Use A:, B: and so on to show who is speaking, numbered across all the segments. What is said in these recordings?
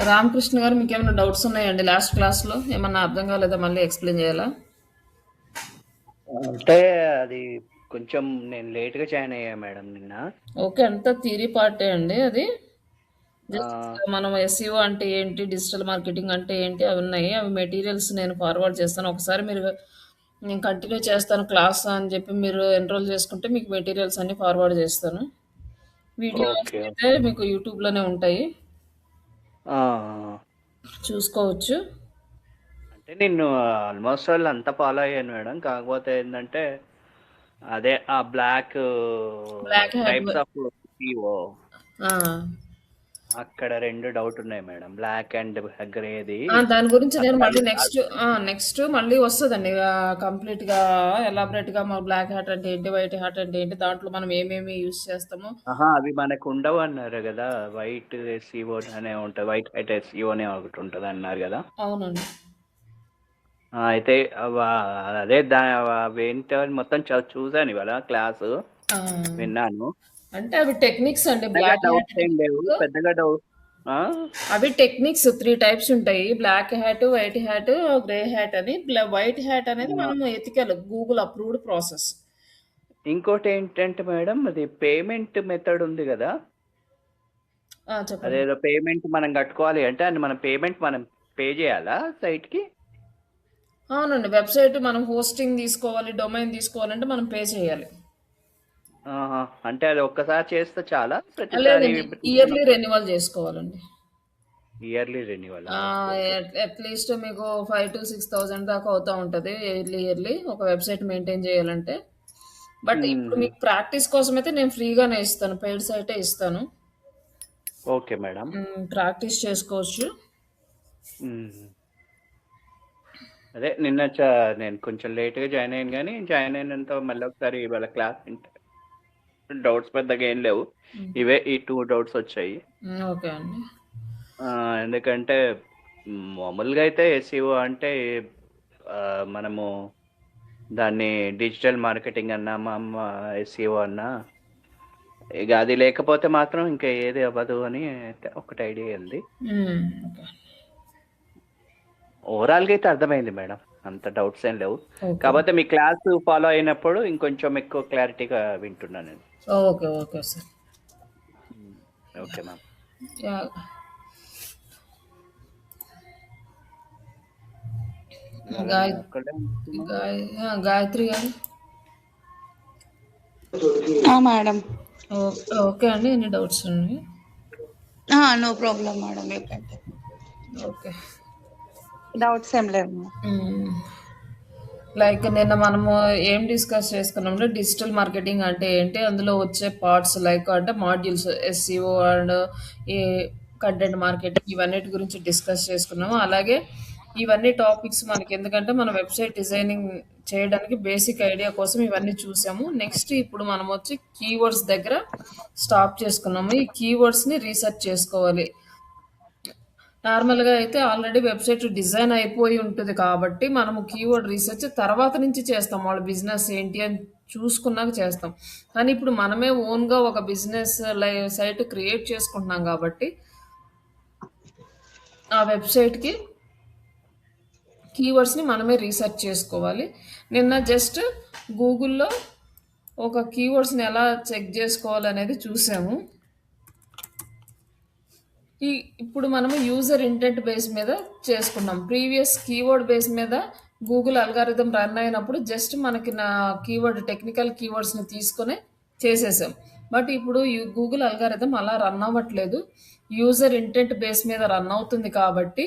A: రామకృష్ణ గారు మీకేమైనా డౌట్స్ ఉన్నాయండి? లాస్ట్ క్లాస్‌లో ఏమన్నా అర్థం కాలేదా? మళ్ళీ ఎక్స్‌ప్లెయిన్ చేయాలా?
B: అంటే అది కొంచెం నేను లేట్‌గా జాయిన్ అయ్యా మేడం నిన్న.
A: ఓకే. అంతా థియరీ పార్టే అండి అది. జస్ట్
B: ఆహ్,
A: మనం ఎస్ఈఓ అంటే ఏంటి? డిజిటల్ మార్కెటింగ్ అంటే ఏంటి? అవి ఉన్నాయి. అవి మెటీరియల్స్ నేను ఫార్వర్డ్ చేస్తాను. ఒకసారి మీరు నేను కంటిన్యూ చేస్తాను క్లాస్ అని చెప్పి మీరు ఎన్రోల్ చేసుకుంటే మీకు మెటీరియల్స్ అన్నీ ఫార్వర్డ్ చేస్తాను. Videos
B: okay.
A: అయితే మీకు యూట్యూబ్‌లోనే ఉంటాయి.
B: ఆ! ఆ!
A: చూసుకోవచ్చు.
B: అంటే నేను ఆల్‌మోస్ట్ అంతా ఫాలో అయ్యాను మేడం. కాకపోతే ఏందంటే అదే ఆ
A: black hat
B: types of SEO
A: ఆ!
B: అక్కడ 2 డౌట్ ఉన్నాయి మేడం. Black and గ్రేది.
A: దాని గురించి నేను
B: అసలు
A: మళ్ళీ
B: అవి
A: నెక్స్ట్ మళ్ళీ వస్తదండి. కంప్లీట్‌గా ఎలాబొరేట్‌గా బ్లాక్ హ్యాట్ అంటే ఏంటి? వైట్ హ్యాట్ అంటే ఏంటి? దాంట్లో మనం ఏమేమి యూజ్ చేస్తామో
B: అవి మనకు ఉండవన్నారు గదా! వైట్ ఎస్‌ఈఓ అనే ఉంటది. వైట్ హైట్ ఎస్‌ఈఓ అనే ఒకటి ఉంటదన్నారు గదా!
A: అవునండి.
B: అయితే అదే అవేంటో అని మొత్తం చూసాను ఇవాళ క్లాసు.
A: ఆ!
B: విన్నాను.
A: అంటే అవి టెక్నిక్స్ అండి.
B: పెద్దగా
A: బ్లాక్ హ్యాట్
B: డౌట్స్ ఏం లేవు.
A: టెక్నిక్
B: పెద్దగా ఆ!
A: అవి టెక్నిక్స్ 3 టైప్స్ ఉంటాయి. Black hat, white hat, grey hat అని. వైట్ హ్యాట్ అనేది
B: ఆ!
A: మనం ఎథికల్ గూగుల్ అప్రూవ్డ్ ప్రాసెస్.
B: ఇంకోటేంటంటే మేడం అది పేమెంట్ మెథడ్ ఉంది గదా!
A: చెప్పండి.
B: అదేదో పేమెంట్ మనం కట్టుకోవాలి అంటే అది మనం పే చేయాలా సైట్‌కి?
A: అవునండి. వెబ్‌సైట్ మనం హోస్టింగ్ తీసుకోవాలి, డొమైన్ తీసుకోవాలంటే మనం పే చేయాలి.
B: ఆహా! అంటే అది ఒక్కసారి చేస్తే చాలా? ప్రతిసారి
A: లేదండి. ఇయర్‌లీ
B: తీసుకున్నప్పుడు
A: రెన్యువల్ చేసుకోవాలండి.
B: ఇయర్‌లీ రెన్యువలా? ఓకే.
A: ఆహ్,
B: ఓకే.
A: అట్‌లీస్ట్ మీకు 5,000-6,000 దాకా అవుతా ఉంటది. ఇయర్లీ ఒక వెబ్‌సైట్ మెయింటైన్ చేయాలంటే. బట్ ఇప్పుడు
B: హుహు.
A: మీకు ప్రాక్టీస్ కోసమైతే నేను ఫ్రీగానే ఇస్తాను. పెయిడ్ సైటే ఇస్తాను.
B: Okay madam.
A: ప్రాక్టీస్ చేసుకోవచ్చు.
B: హ్మ్. అదే నిన్న నేను కొంచెం లేట్‌గా జాయిన్ అయ్యాను గానీ, జాయిన్ అయినంత మళ్ళీ ఒకసారి ఇవాళ క్లాస్ వింటే డౌట్స్ పెద్దగా ఏం లేవు.
A: హ్మ్.
B: ఇవే ఈ 2 డౌట్స్ వచ్చాయి.
A: ఓకే అండి.
B: ఎందుకంటే మామూలుగా అయితే ఎస్‌ఈఓ అంటే మనము దాన్ని డిజిటల్ మార్కెటింగ్ అన్నా, ఎస్‌ఈఓ అన్నా ఇగ అది లేకపోతే మాత్రం ఇంకా ఏది అవ్వదు అని ఒకటి ఐడియా ఉంది.
A: ఓకే.
B: ఓవరాల్‌గా అయితే అర్థమైంది మేడం. అంత డౌట్స్ ఏం లేవు.
A: ఓకే.
B: కాపోతే మీ క్లాసు ఫాలో అయినప్పుడు ఇంకొంచెం ఎక్కువ క్లారిటీగా వింటున్నాను నేను.
A: Okay. Okay sir.
B: Hmm. Okay ma'am.
A: Yeah!
B: ఇవాళ
A: గాయ
B: నేను ఒక్కడే ఉంటున్నాను.
A: గాయత్రి గారు.
C: మేడం.
A: ఓకే అండి. ఎన్ని డౌట్స్ ఉన్నాయి?
C: No problem madam. You can take.
A: Okay.
C: Doubts ఏం లేవు మేడం.
A: హ్మ్. లైక్ నిన్న మనము ఏం డిస్కస్ చేసుకున్నామంటే డిజిటల్ మార్కెటింగ్ అంటే ఏంటి? అందులో వచ్చే పార్ట్స్ లైక్ అంటే మాడ్యూల్స్ ఎస్‌సీఓ అండ్ ఈ కంటెంట్ మార్కెటింగ్ ఇవన్నిటి గురించి డిస్కస్ చేసుకున్నాము. అలాగే ఇవన్నీ టాపిక్స్ మనకి ఎందుకంటే మన వెబ్‌సైట్ డిజైనింగ్ చేయడానికి బేసిక్ ఐడియా కోసం ఇవన్నీ చూసాము. నెక్స్ట్ ఇప్పుడు మనం వచ్చి కీవర్డ్స్ దగ్గర స్టాప్ చేసుకున్నాము. ఈ కీవర్డ్స్‌ని రీసెర్చ్ చేసుకోవాలి. నార్మల్‌గా అయితే ఆల్రెడీ వెబ్‌సైట్ డిజైన్ అయిపోయి ఉంటది కాబట్టి, మనము కీవర్డ్ రీసెర్చ్ తర్వాత నుంచి చేస్తాం. వాళ్ళ బిజినెస్ ఏంటి అని చూసుకున్నాక చేస్తాం. కానీ ఇప్పుడు మనమే ఓన్‌గా ఒక బిజినెస్ సైట్ క్రియేట్ చేసుకుంటున్నాం కాబట్టి, ఆ వెబ్‌సైట్‌కి కీవర్డ్స్‌ని మనమే రీసెర్చ్ చేసుకోవాలి. నిన్న జస్ట్ గూగుల్‌లో ఒక కీవర్డ్స్‌ని ఎలా చెక్ చేసుకోవాలనేది చూసాము. ఈ ఇప్పుడు మనము యూజర్ ఇంటెంట్ బేస్ మీద చేసుకున్నాం. ప్రీవియస్ కీవర్డ్ బేస్ మీద గూగుల్ అల్గారిథం రన్ అయినప్పుడు జస్ట్ మనకి కీవర్డ్ టెక్నికల్ కీవర్డ్స్‌ని తీసుకొని చేసేసాం. బట్ ఇప్పుడు గూగుల్ అల్గారిథం అలా రన్ అవ్వట్లేదు. యూజర్ ఇంటెంట్ బేస్ మీద రన్ అవుతుంది కాబట్టి,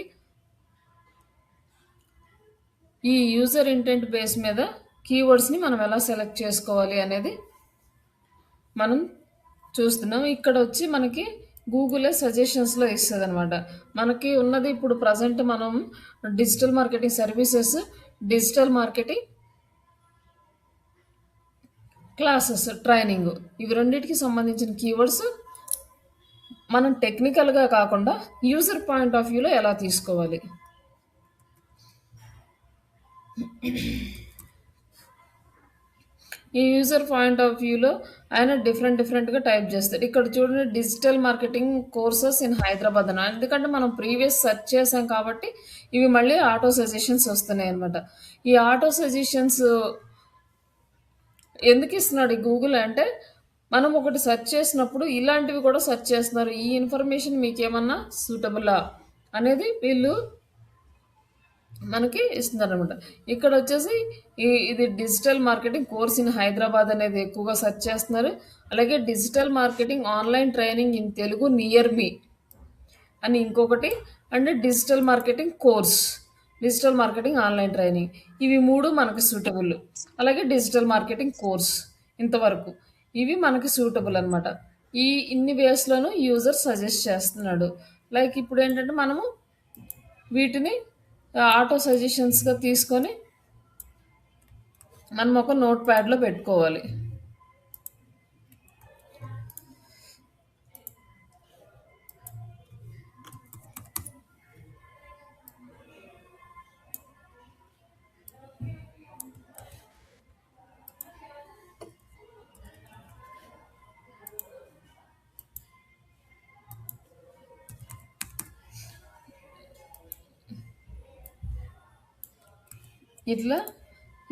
A: ఈ యూజర్ ఇంటెంట్ బేస్ మీద కీవర్డ్స్‌ని మనం ఎలా సెలెక్ట్ చేసుకోవాలి అనేది మనం చూస్తున్నాం. ఇక్కడొచ్చి మనకి గూగులే సజెషన్స్‌లో ఇస్తదనమాట. మనకి ఉన్నది ఇప్పుడు ప్రెజెంట్ మనం digital marketing services, digital marketing classes, training. ఇవి రెండిటికి సంబంధించిన కీవర్డ్స్ మనం టెక్నికల్‌గా కాకుండా యూజర్ పాయింట్ ఆఫ్ వ్యూలో ఎలా తీసుకోవాలి. ఈ యూజర్ పాయింట్ ఆఫ్ వ్యూలో ఆయన డిఫరెంట్గా టైప్ చేస్తాడు. ఇక్కడ చూడండి digital marketing courses in Hyderabad అని. ఎందుకంటే మనం ప్రీవియస్ సెర్చ్ చేసాం కాబట్టి ఇవి మళ్ళీ ఆటో సజెషన్స్ వస్తున్నాయి అనమాట. ఈ ఆటో సజెషన్స్ ఎందుకు ఇస్తున్నాడు ఈ గూగుల్ అంటే, మనం ఒకటి సెర్చ్ చేసినప్పుడు ఇలాంటివి కూడా సెర్చ్ చేస్తున్నారు. ఈ ఇన్ఫర్మేషన్ మీకేమన్నా సూటబులా అనేది వీళ్ళు మనకి ఇస్తున్నారనమాట. ఇక్కడ వచ్చేసి ఇది digital marketing course in Hyderabad అనేది ఎక్కువగా సెర్చ్ చేస్తున్నారు. అలాగే digital marketing online training in Telugu near మీ అని ఇంకొకటి, and digital marketing course, digital marketing online training, ఇవి 3 మనకి సూటబుల్. అలాగే డిజిటల్ మార్కెటింగ్ కోర్స్ ఇంతవరకు ఇవి మనకి సూటబుల్ అనమాట. ఈ ఇన్ని వేస్లోనూ యూజర్ సజెస్ట్ చేస్తున్నాడు. లైక్ ఇప్పుడు ఏంటంటే మనము వీటిని ఆటో సజెషన్స్గా తీసుకొని మనం ఒక నోట్ ప్యాడ్లో పెట్టుకోవాలి. ఇట్లా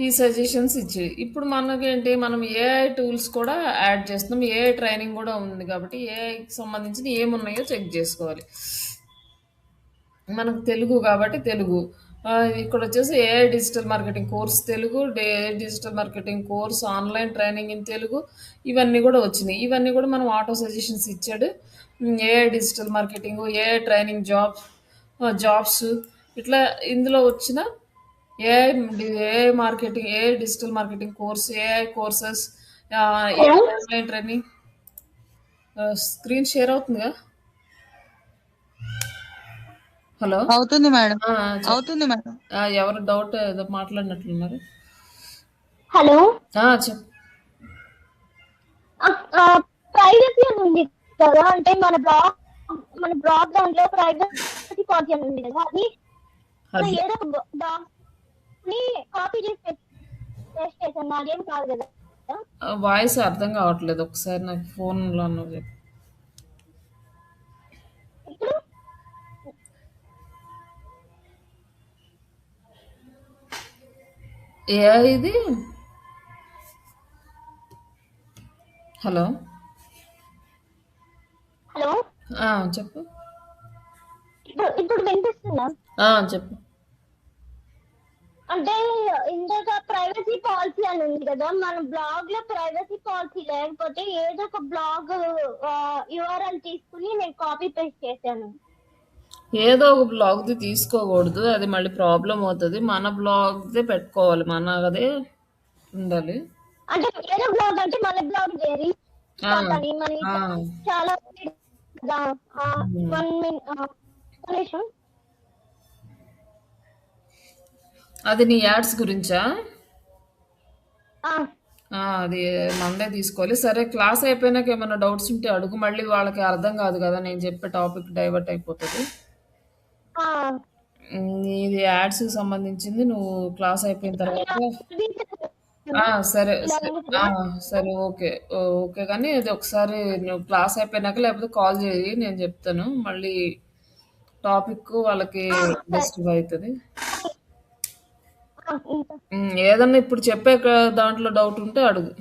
A: ఈ సజెషన్స్ ఇచ్చి ఇప్పుడు మనకేంటి, మనం ఏఐ టూల్స్ కూడా యాడ్ చేస్తున్నాం. ఏఐ ట్రైనింగ్ కూడా ఉంది కాబట్టి ఏఐకి సంబంధించిన ఏమున్నాయో చెక్ చేసుకోవాలి. మనకు తెలుగు కాబట్టి తెలుగు, ఇక్కడ వచ్చేసి AI digital marketing course Telugu, digital marketing course online training in Telugu, ఇవన్నీ కూడా వచ్చినాయి. ఇవన్నీ కూడా మనం ఆటో సజెషన్స్ ఇచ్చాడు. AI digital marketing, AI training jobs ఇట్లా ఇందులో వచ్చిన AI AI marketing, AI digital marketing course, AI courses, online training. Screen share అవుతుందిగా? హలో,
C: అవుతుంది మేడం,
A: చెప్పు.
C: అవుతుంది మేడం.
A: ఎవరు డౌట్ ఏదో మాట్లాడినట్లున్నారు.
D: హలో,
A: చెప్పు.
D: ప్రైవసీ అని ఉంది కదా, అంటే మన బ్లాగ్ దాంట్లో ప్రైవసీ పాలసీ అని ఉంది కదా, అది ఏదో డాగ్ ని కాపీ చేసి పేస్ట్ చేశాను, నాకేం కాదు కదా.
A: వాయిస్ అర్థం కావట్లేదు, ఒకసారి నాకు ఫోన్లో చెప్పు.
D: ఇప్పుడు
A: ఇది హలో
D: హలో
A: చెప్పు.
D: ఇప్పుడు వినిపిస్తుందా?
A: చెప్పు.
D: అంటే ఇందాక ప్రైవసీ పాలసీ అని ఉంది కదా, మన బ్లాగ్ లో ప్రైవసీ పాలసీ లేకపోతే ఏదో ఒక బ్లాగ్ యూఆర్ఎల్ తీసుకుని నేను కాపీ పేస్ట్ చేశాను.
A: ఏదో ఒక బ్లాగ్ది తీసుకోకూడదు, అది మళ్ళీ ప్రాబ్లం అవుతుంది. మన బ్లాగ్దే పెట్టుకోవాలి, మనదే ఉండాలి.
D: అంటే ఏదో బ్లాగ్ అంటే మన బ్లాగ్ వేరి చాలా
A: అది నీ యాడ్స్ గురించా? అది మందే తీసుకోవాలి. సరే, క్లాస్ అయిపోయినాక ఏమైనా డౌట్స్ ఉంటే అడుగు, మళ్ళీ వాళ్ళకి అర్థం కాదు కదా, నేను చెప్పే టాపిక్ డైవర్ట్ అయిపోతుంది. ఇది యాడ్స్ సంబంధించింది, నువ్వు క్లాస్ అయిపోయిన తర్వాత సరే సరే ఓకే ఓకే, కానీ ఇది ఒకసారి నువ్వు క్లాస్ అయిపోయినాక లేకపోతే కాల్ చేయి, నేను చెప్తాను. మళ్ళీ టాపిక్ వాళ్ళకి డిస్టర్బ్ అవుతుంది. ఏదన్నా ఇప్పుడు చెప్పే దాంట్లో డౌట్ ఉంటే అడుగు.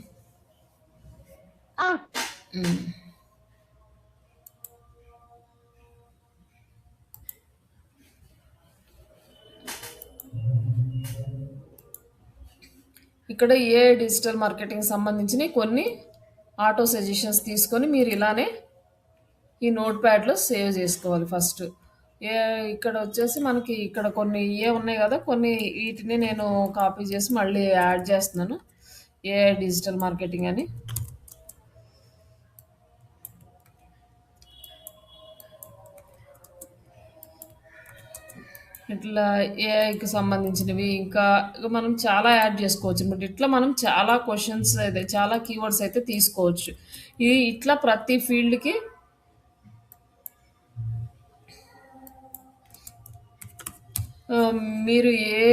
A: ఇక్కడ ఏ డిజిటల్ మార్కెటింగ్ సంబంధించిన కొన్ని ఆటో సజెషన్స్ తీసుకొని మీరు ఇలానే ఈ నోట్ ప్యాడ్లో సేవ్ చేసుకోవాలి ఫస్ట్. ఇక్కడ వచ్చేసి మనకి ఇక్కడ కొన్ని ఉన్నాయి కదా, కొన్ని వీటిని నేను కాపీ చేసి మళ్ళీ యాడ్ చేస్తున్నాను, ఏ డిజిటల్ మార్కెటింగ్ అని. ఇట్లా ఏఐకి సంబంధించినవి ఇంకా మనం చాలా యాడ్ చేసుకోవచ్చు అనమాట. ఇట్లా మనం చాలా క్వశ్చన్స్ అయితే, చాలా కీవర్డ్స్ అయితే తీసుకోవచ్చు. ఇది ఇట్లా ప్రతి ఫీల్డ్కి మీరు ఏ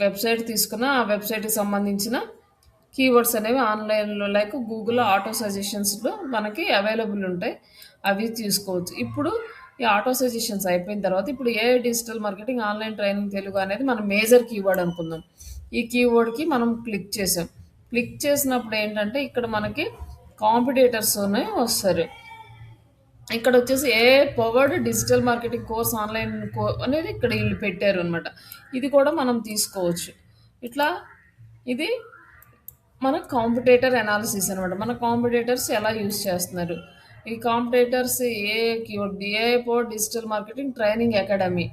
A: వెబ్సైట్ తీసుకున్నా ఆ వెబ్సైట్కి సంబంధించిన కీవర్డ్స్ అనేవి ఆన్‌లైన్‌లో లైక్ గూగుల్‌లో ఆటో సజెషన్స్‌లో మనకి అవైలబుల్ ఉంటాయి. అవి తీసుకోవచ్చు. ఇప్పుడు ఈ ఆటో సజెషన్స్ అయిపోయిన తర్వాత ఇప్పుడు AI digital marketing online training Telugu అనేది మనం మేజర్ కీవర్డ్ అనుకుందాం. ఈ కీవర్డ్‌కి మనం క్లిక్ చేసాం. క్లిక్ చేసినప్పుడు ఏంటంటే ఇక్కడ మనకి కాంపిటీటర్స్ అనేవి వస్తారు. ఇక్కడ వచ్చేసి AI powered digital marketing course online అనేది ఇక్కడ వీళ్ళు పెట్టారు అనమాట. ఇది కూడా మనం తీసుకోవచ్చు. ఇట్లా ఇది మన కాంపిటేటర్ అనాలిసిస్ అనమాట. మన కాంపిటేటర్స్ ఎలా యూజ్ చేస్తున్నారు. ఈ కాంపిటేటర్స్ ఏ keyword AI powered digital marketing training academy.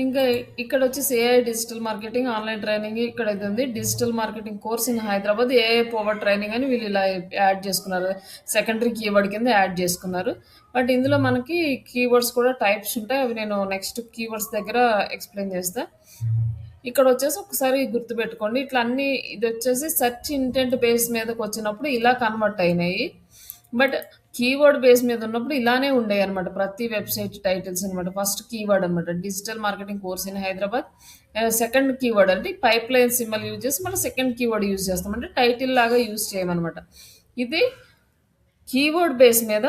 A: ఇంకా ఇక్కడ వచ్చేసి AI digital marketing online training ఇక్కడ ఇది ఉంది. Digital marketing course in Hyderabad AI power training అని వీళ్ళు ఇలా యాడ్ చేసుకున్నారు. సెకండరీ కీవర్డ్ కింద యాడ్ చేసుకున్నారు. బట్ ఇందులో మనకి కీవర్డ్స్ కూడా టైప్స్ ఉంటాయి. అవి నేను నెక్స్ట్ కీవర్డ్స్ దగ్గర ఎక్స్ప్లెయిన్ చేస్తా. ఇక్కడ వచ్చేసి ఒకసారి గుర్తుపెట్టుకోండి. ఇట్లా అన్ని ఇది వచ్చేసి సెర్చ్ ఇంటెంట్ బేస్ మీదకి వచ్చినప్పుడు ఇలా కన్వర్ట్ అయినాయి. బట్ కీవర్డ్ బేస్ మీద ఉన్నప్పుడు ఇలానే ఉండేవి అనమాట. ప్రతి వెబ్సైట్ టైటిల్స్ అనమాట. ఫస్ట్ కీవర్డ్ అనమాట digital marketing course in Hyderabad. Second keyword అంటే పైప్ లైన్ సింబల్ యూజ్ చేసి మనం సెకండ్ కీవర్డ్ యూజ్ చేస్తాం. అంటే టైటిల్ లాగా యూజ్ చేయమన్నమాట. ఇది కీవర్డ్ బేస్ మీద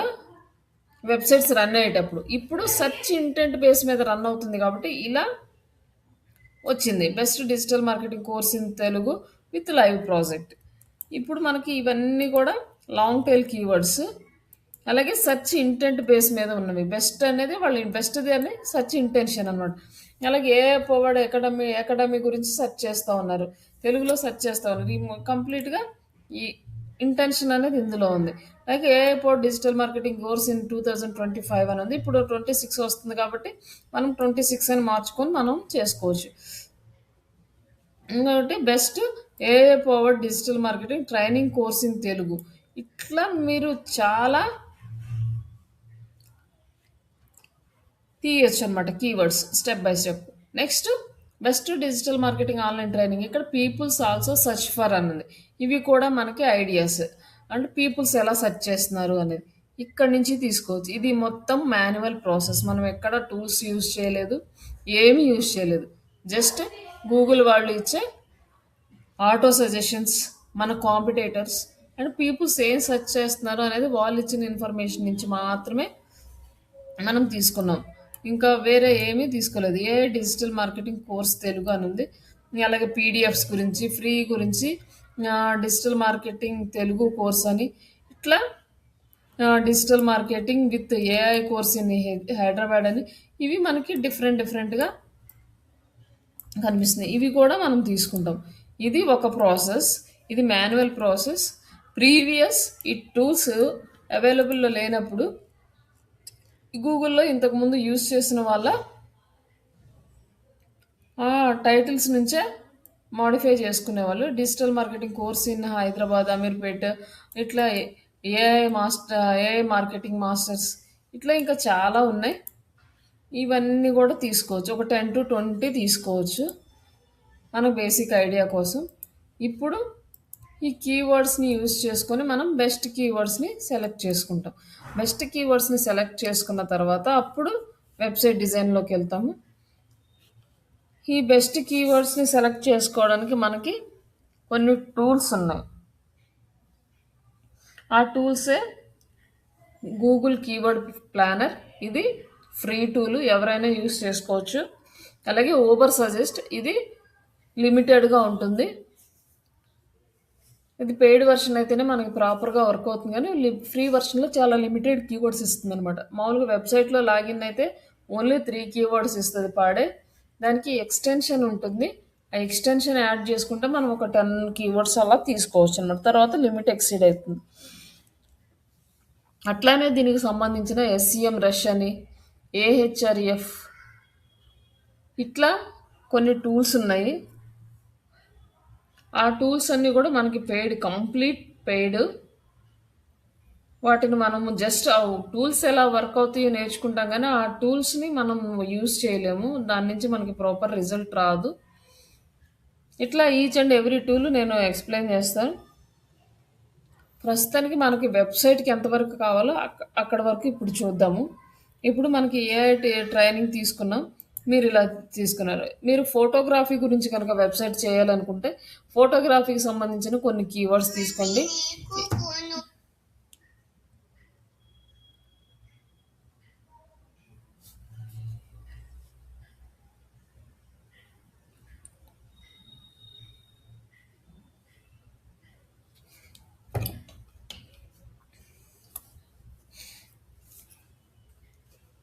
A: వెబ్సైట్స్ రన్ అయ్యేటప్పుడు. ఇప్పుడు సెర్చ్ ఇంటెంట్ బేస్ మీద రన్ అవుతుంది కాబట్టి ఇలా వచ్చింది. Best digital marketing course in Telugu with live project. ఇప్పుడు మనకి ఇవన్నీ కూడా లాంగ్ టైల్ కీవర్డ్స్. అలాగే సెర్చ్ ఇంటెంట్ బేస్ మీద ఉన్నవి. బెస్ట్ అనేది వాళ్ళు బెస్ట్ది అని సెర్చ్ ఇంటెన్షన్ అనమాట. అలాగే ఏ పవర్డ్ అకాడమీ గురించి సెర్చ్ చేస్తూ ఉన్నారు. తెలుగులో సెర్చ్ చేస్తూ ఉన్నారు. ఈ కంప్లీట్గా ఈ ఇంటెన్షన్ అనేది ఇందులో ఉంది. అలాగే AI powered digital marketing course in 2025 అని ఉంది. ఇప్పుడు 26 వస్తుంది కాబట్టి మనం 26 అని మార్చుకొని మనం చేసుకోవచ్చు. ఇంకొకటి best AI powered digital marketing training course in Telugu. ఇట్లా మీరు చాలా తీయచ్చు అనమాట keywords step by step. Next best digital marketing online training. ఇక్కడ పీపుల్స్ ఆల్సో సర్చ్ ఫర్ అన్నది. ఇవి కూడా మనకి ఐడియాస్. అంటే పీపుల్స్ ఎలా సెర్చ్ చేస్తున్నారు అనేది ఇక్కడ నుంచి తీసుకోవచ్చు. ఇది మొత్తం మాన్యువల్ ప్రాసెస్. మనం ఎక్కడ టూల్స్ యూజ్ చేయలేదు, ఏమీ యూజ్ చేయలేదు. జస్ట్ గూగుల్ వాళ్ళు ఇచ్చే ఆటో సజెషన్స్, మన కాంపిటేటర్స్ అండ్ పీపుల్స్ ఏం సెర్చ్ చేస్తున్నారు అనేది వాళ్ళు ఇచ్చిన ఇన్ఫర్మేషన్ నుంచి మాత్రమే మనం తీసుకున్నాం. ఇంకా వేరే ఏమీ తీసుకోలేదు. ఏ డిజిటల్ మార్కెటింగ్ కోర్స్ తెలుగు అని ఉంది. అలాగే పీడిఎఫ్స్ గురించి, ఫ్రీ గురించి, డిజిటల్ మార్కెటింగ్ తెలుగు కోర్స్ అని ఇట్లా digital marketing with AI course in Hyderabad అని ఇవి మనకి డిఫరెంట్గా కనిపిస్తున్నాయి. ఇవి కూడా మనం తీసుకుంటాం. ఇది ఒక ప్రాసెస్. ఇది మాన్యువల్ ప్రాసెస్. ప్రీవియస్ ఈ టూల్స్ అవైలబుల్లో లేనప్పుడు గూగుల్లో ఇంతకుముందు యూజ్ చేసిన వాళ్ళ టైటిల్స్ నుంచే మాడిఫై చేసుకునేవాళ్ళు. Digital marketing course in Hyderabad, Ameerpet, ఇట్లా ఏఐ మార్కెటింగ్ మాస్టర్స్, ఇట్లా ఇంకా చాలా ఉన్నాయి. ఇవన్నీ కూడా తీసుకోవచ్చు. ఒక 10 to 20 తీసుకోవచ్చు మన బేసిక్ ఐడియా కోసం. ఇప్పుడు ఈ కీవర్డ్స్ని యూజ్ చేసుకొని మనం బెస్ట్ కీవర్డ్స్ని సెలెక్ట్ చేసుకుంటాం. బెస్ట్ కీవర్డ్స్ని సెలెక్ట్ చేసుకున్న తర్వాత అప్పుడు వెబ్సైట్ డిజైన్లోకి వెళ్తాము. ఈ బెస్ట్ కీవర్డ్స్ని సెలెక్ట్ చేసుకోవడానికి మనకి కొన్ని టూల్స్ ఉన్నాయి. ఆ టూల్సే గూగుల్ కీవర్డ్ ప్లానర్. ఇది ఫ్రీ టూల్, ఎవరైనా యూజ్ చేసుకోవచ్చు. అలాగే ఓవర్ సజెస్ట్, ఇది లిమిటెడ్గా ఉంటుంది. ఇది పెయిడ్ వర్షన్ అయితేనే మనకి ప్రాపర్గా వర్క్ అవుతుంది, కానీ ఫ్రీ వర్షన్లో చాలా లిమిటెడ్ కీవర్డ్స్ ఇస్తుంది అనమాట. మామూలుగా వెబ్సైట్లో లాగిన్ అయితే ఓన్లీ 3 కీవర్డ్స్ ఇస్తుంది పాడే. దానికి ఎక్స్టెన్షన్ ఉంటుంది. ఆ ఎక్స్టెన్షన్ యాడ్ చేసుకుంటే మనం ఒక 10 కీవర్డ్స్ అలా తీసుకోవచ్చు అనమాట. తర్వాత లిమిట్ ఎక్సీడ్ అవుతుంది. అట్లానే దీనికి సంబంధించిన ఎస్సిఎం రష్ అని, ఏహెచ్ఆర్ఎఫ్, ఇట్లా కొన్ని టూల్స్ ఉన్నాయి. ఆ టూల్స్ అన్నీ కూడా మనకి పెయిడ్, కంప్లీట్ పెయిడ్. వాటిని మనము జస్ట్ ఆ టూల్స్ ఎలా వర్క్ అవుతాయో నేర్చుకుంటాం, కానీ ఆ టూల్స్ని మనం యూజ్ చేయలేము. దాని నుంచి మనకి ప్రాపర్ రిజల్ట్ రాదు. ఇట్లా ఈచ్ అండ్ ఎవ్రీ టూల్ నేను ఎక్స్ప్లెయిన్ చేస్తాను. ప్రస్తుతానికి మనకి వెబ్సైట్కి ఎంతవరకు కావాలో అక్కడ వరకు ఇప్పుడు చూద్దాము. ఇప్పుడు మనకి ఏఐ ట్రైనింగ్ తీసుకున్నాం. మీరు ఇలా తీసుకున్నారు. మీరు ఫోటోగ్రఫీ గురించి కనుక వెబ్‌సైట్ చేయాలనుకుంటే, ఫోటోగ్రఫీకి సంబంధించిన కొన్ని కీవర్డ్స్ తీసుకోండి.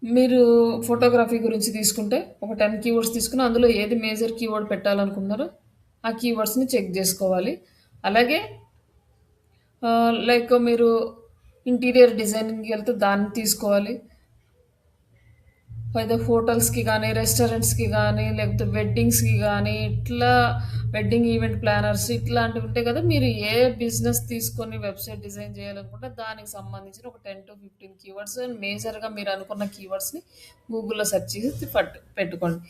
A: మీరు ఫోటోగ్రఫీ గురించి తీసుకుంటే, ఒక 10 కీవర్డ్స్ తీసుకొని, అందులో ఏది మేజర్ కీవర్డ్ పెట్టాలనుకున్నారో, ఆ కీవర్డ్స్‌ని చెక్ జేసుకోవాలి. అలాగే లైక్ మీరు ఇంటీరియర్ డిజైనింగ్‌కెళ్తే దాన్ని తీసుకోవాలి. అయితే హోటల్స్‌కి గానీ, రెస్టారెంట్స్‌కి గానీ, లేకపోతే వెడ్డింగ్స్‌కి గానీ, ఇట్లా వెడ్డింగ్ ఈవెంట్ ప్లానర్స్ ఇట్లాంటివి ఉంటాయి కదా! మీరు ఏ బిజినెస్ తీసుకొని వెబ్‌సైట్ డిజైన్ చేయాలనుకుంటే దానికి సంబంధించిన ఒక 10-15 కీవర్డ్స్ మేజర్‌గా మీరు అనుకున్న కీవర్డ్స్‌ని గూగుల్‌లో సెర్చ్ చేసి పెట్టుకోండి.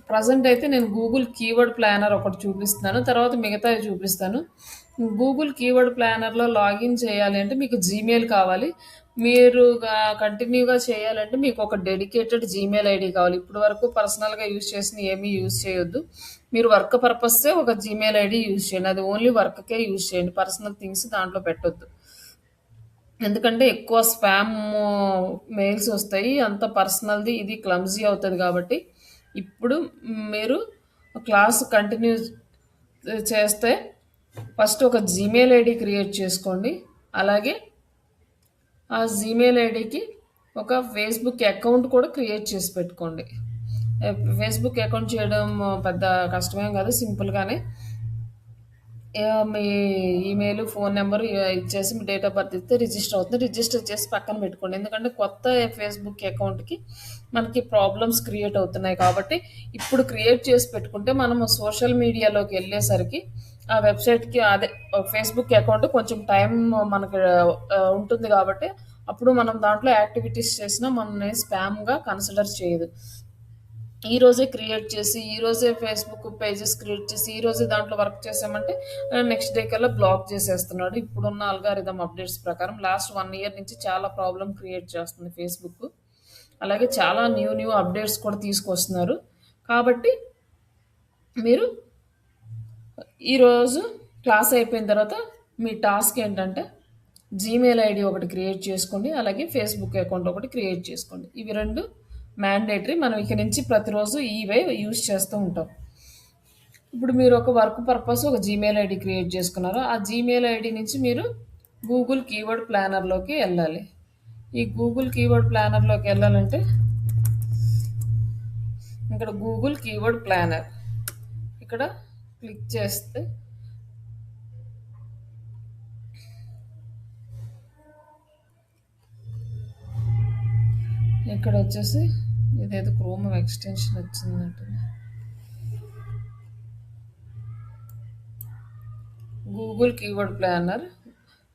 A: ప్రెజెంట్ అయితే నేను గూగుల్ కీవర్డ్ ప్లానర్ ఒకటి చూపిస్తున్నాను. తర్వాత మిగతావి చూపిస్తాను. గూగుల్ కీవర్డ్ ప్లానర్‌లో లాగిన్ చేయాలి అంటే మీకు జీమెయిల్ కావాలి. మీరు కంటిన్యూగా చేయాలంటే మీకు ఒక డెడికేటెడ్ జీమెయిల్ ఐడీ కావాలి. ఇప్పటి వరకు పర్సనల్‌గా యూజ్ చేసినయి ఏమీ యూజ్ చేయొద్దు. మీరు వర్క్ పర్పస్సే ఒక జీమెయిల్ ఐడీ యూజ్ చేయండి. అది ఓన్లీ వర్క్‌కే యూజ్ చేయండి. పర్సనల్ థింగ్స్ దాంట్లో పెట్టొద్దు. ఎందుకంటే ఎక్కువ స్పామ్ మెయిల్స్ వస్తాయి. అంత పర్సనల్‌ది ఇది క్లమ్జీ అవుతది కాబట్టి, ఇప్పుడు మీరు క్లాస్ కంటిన్యూ చేస్తే ఫస్ట్ ఒక జీమెయిల్ ఐడీ క్రియేట్ చేసుకోండి. అలాగే ఆ జీమెయిల్ ఐడీకి ఒక ఫేస్‌బుక్ అకౌంట్ కూడా క్రియేట్ చేసి పెట్టుకోండి. ఫేస్‌బుక్ అకౌంట్ చేయడం పెద్ద కష్టమేం కాదు. సింపుల్‌గానే మీ ఈమెయిల్, ఫోన్ నెంబర్ ఇచ్చేసి మీ డేట్ ఆఫ్ బర్త్ ఇస్తే రిజిస్టర్ అవుతుంది. రిజిస్టర్ చేసి పక్కన పెట్టుకోండి. ఎందుకంటే కొత్త ఫేస్‌బుక్ అకౌంట్‌కి మనకి ప్రాబ్లమ్స్ క్రియేట్ అవుతున్నాయి కాబట్టి, ఇప్పుడు క్రియేట్ చేసి పెట్టుకుంటే మనము సోషల్ మీడియాలోకి వెళ్ళేసరికి ఆ వెబ్‌సైట్‌కి అదే ఫేస్‌బుక్ అకౌంట్ కొంచెం టైం మనకి ఉంటుంది కాబట్టి, అప్పుడు మనం దాంట్లో యాక్టివిటీస్ చేసినా మనల్ని స్పామ్‌గా కన్సిడర్ చేయదు. ఈ రోజే క్రియేట్ చేసి, ఈ రోజే ఫేస్‌బుక్ పేజెస్ క్రియేట్ చేసి, ఈ రోజే దాంట్లో వర్క్ చేసామంటే నెక్స్ట్ డే కల్లా బ్లాక్ చేసేస్తున్నాడు. ఇప్పుడున్న అల్గారిథమ్ అప్డేట్స్ ప్రకారం లాస్ట్ 1 ఇయర్ నుంచి చాలా ప్రాబ్లమ్ క్రియేట్ చేస్తుంది ఫేస్‌బుక్. అలాగే చాలా న్యూ అప్డేట్స్ కూడా తీసుకొస్తున్నారు. కాబట్టి మీరు ఈరోజు క్లాస్ అయిపోయిన తర్వాత మీ టాస్క్ ఏంటంటే జీమెయిల్ ఐడి ఒకటి క్రియేట్ చేసుకోండి. అలాగే ఫేస్‌బుక్ అకౌంట్ ఒకటి క్రియేట్ చేసుకోండి. ఇవి 2 మ్యాండేటరీ. మనం ఇక నుంచి ప్రతిరోజు ఇవే యూజ్ చేస్తూ ఉంటాం. ఇప్పుడు మీరు ఒక వర్క్ పర్పస్ ఒక జీమెయిల్ ఐడి క్రియేట్ చేసుకున్నారు. ఆ జీమెయిల్ ఐడి నుంచి మీరు గూగుల్ కీవర్డ్ ప్లానర్‌లోకి వెళ్ళాలి. ఈ గూగుల్ కీవర్డ్ ప్లానర్‌లోకి వెళ్ళాలంటే ఇక్కడ గూగుల్ కీవర్డ్ ప్లానర్ ఇక్కడ క్లిక్ చేస్తే ఇక్కడ వచ్చేసి ఇదేదో క్రోమ్ ఎక్స్టెన్షన్ వచ్చిందంటే గూగుల్ కీవర్డ్ ప్లానర్